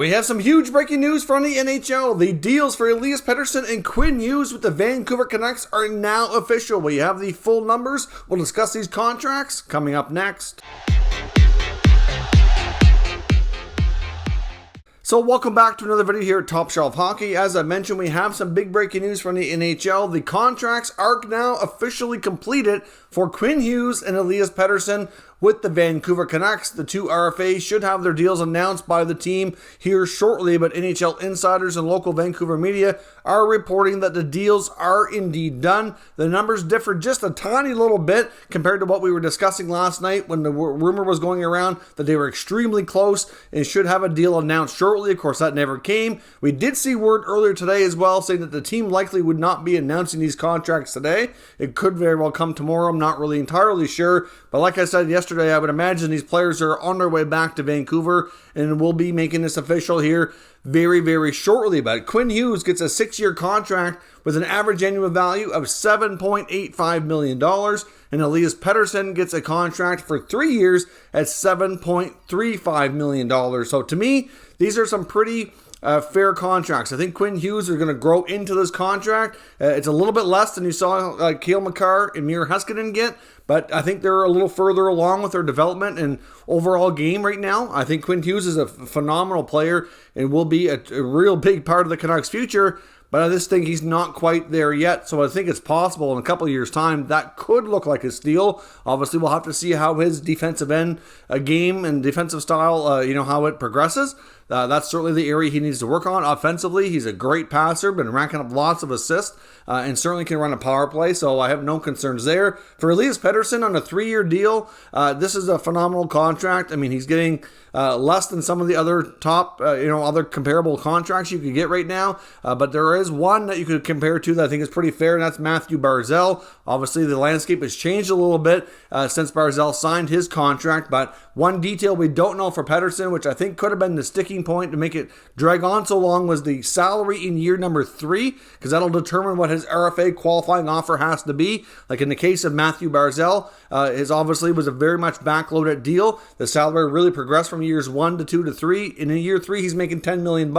We have some huge breaking news from the NHL. The deals for Elias Pettersson and Quinn Hughes with the Vancouver Canucks are now official. We have the full numbers. We'll discuss these contracts coming up next. So welcome back to another video here at Top Shelf Hockey. As I mentioned, we have some big breaking news from the NHL. The contracts are now officially completed for Quinn Hughes and Elias Pettersson with the Vancouver Canucks. The two RFAs should have their deals announced by the team here shortly, but NHL insiders and local Vancouver media are reporting that the deals are indeed done. The numbers differ just a tiny little bit compared to what we were discussing last night when the rumor was going around that they were extremely close and should have a deal announced shortly. Of course, that never came. We did see word earlier today as well saying that the team likely would not be announcing these contracts today. It could very well come tomorrow. I'm not really entirely sure, but like I said yesterday, I would imagine these players are on their way back to Vancouver and will be making this official here very, very shortly. But Quinn Hughes gets a 6-year contract with an average annual value of $7.85 million, and Elias Pettersson gets a contract for 3 years at $7.35 million. So to me, these are some pretty fair contracts. I think Quinn Hughes are going to grow into this contract. It's a little bit less than you saw Cale Makar and Miro Heiskanen get, but I think they're a little further along with their development and overall game right now. I think Quinn Hughes is a phenomenal player and will be a real big part of the Canucks' future, but I just think he's not quite there yet. So I think it's possible in a couple of years' time that could look like a steal. Obviously, we'll have to see how his defensive end game and defensive style, how it progresses. That's certainly the area he needs to work on. Offensively, he's a great passer, been racking up lots of assists, and certainly can run a power play, so I have no concerns there. For Elias Pettersson on a 3-year deal, this is a phenomenal contract. I mean, he's getting less than some of the other top, other comparable contracts you could get right now, but there is one that you could compare to that I think is pretty fair, and that's Matthew Barzal. Obviously, the landscape has changed a little bit since Barzal signed his contract, but one detail we don't know for Pettersson, which I think could have been the sticking point to make it drag on so long, was the salary in year number 3, because that'll determine what his RFA qualifying offer has to be. Like in the case of Matthew Barzal, his obviously was a very much backloaded deal. The salary really progressed from years 1 to 2 to 3. And in year 3, he's making $10 million.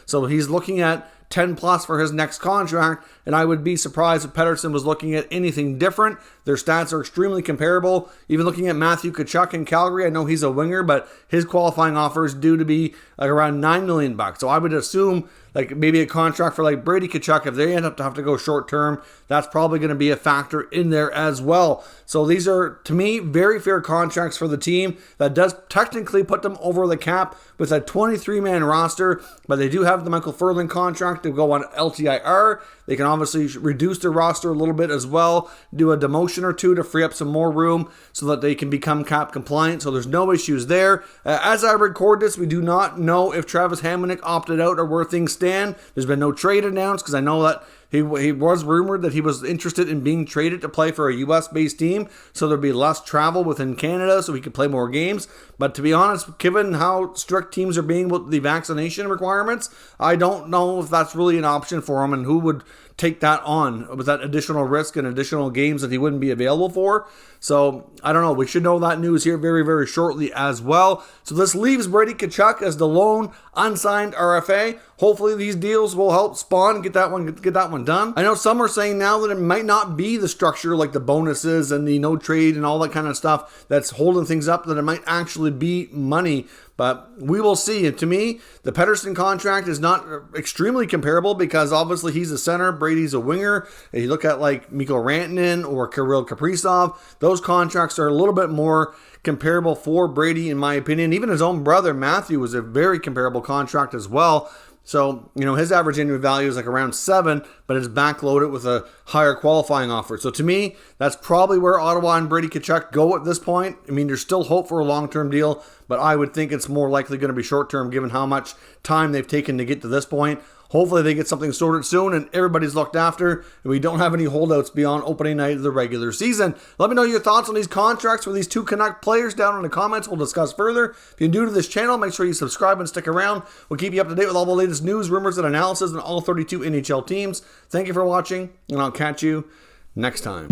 So he's looking at 10 plus for his next contract, and I would be surprised if Pettersson was looking at anything different. Their stats are extremely comparable. Even looking at Matthew Tkachuk in Calgary, I know he's a winger, but his qualifying offer is due to be like around $9 million. So I would assume like maybe a contract for like Brady Tkachuk, if they end up to have to go short term, that's probably going to be a factor in there as well. So these are, to me, very fair contracts for the team. That does technically put them over the cap with a 23-man roster, but they do have the Michael Furlan contract to go on LTIR. They can obviously reduce their roster a little bit as well, do a demotion or two to free up some more room so that they can become cap compliant. So there's no issues there. As I record this, we do not know if Travis Hamonic opted out or where things stand. There's been no trade announced because I know that he was rumored that he was interested in being traded to play for a U.S.-based team, so there'd be less travel within Canada so he could play more games. But to be honest, given how strict teams are being with the vaccination requirements, I don't know if that's really an option for him and who would take that on with that additional risk and additional games that he wouldn't be available for. So I don't know. We should know that news here very, very shortly as well. So this leaves Brady Tkachuk as the lone unsigned RFA. Hopefully these deals will help spawn get that one done. I know some are saying now that it might not be the structure like the bonuses and the no trade and all that kind of stuff that's holding things up, that it might actually be money. But we will see. And to me, the Pettersson contract is not extremely comparable because obviously he's a center, Brady's a winger. If you look at like Mikko Rantanen or Kirill Kaprizov, those contracts are a little bit more comparable for Brady, in my opinion. Even his own brother, Matthew, was a very comparable contract as well. So, his average annual value is like around 7, but it's backloaded with a higher qualifying offer. So to me, that's probably where Ottawa and Brady Tkachuk go at this point. I mean, there's still hope for a long-term deal, but I would think it's more likely going to be short-term given how much time they've taken to get to this point. Hopefully they get something sorted soon and everybody's looked after and we don't have any holdouts beyond opening night of the regular season. Let me know your thoughts on these contracts for these two Canuck players down in the comments. We'll discuss further. If you're new to this channel, make sure you subscribe and stick around. We'll keep you up to date with all the latest news, rumors, and analysis on all 32 NHL teams. Thank you for watching, and I'll catch you next time.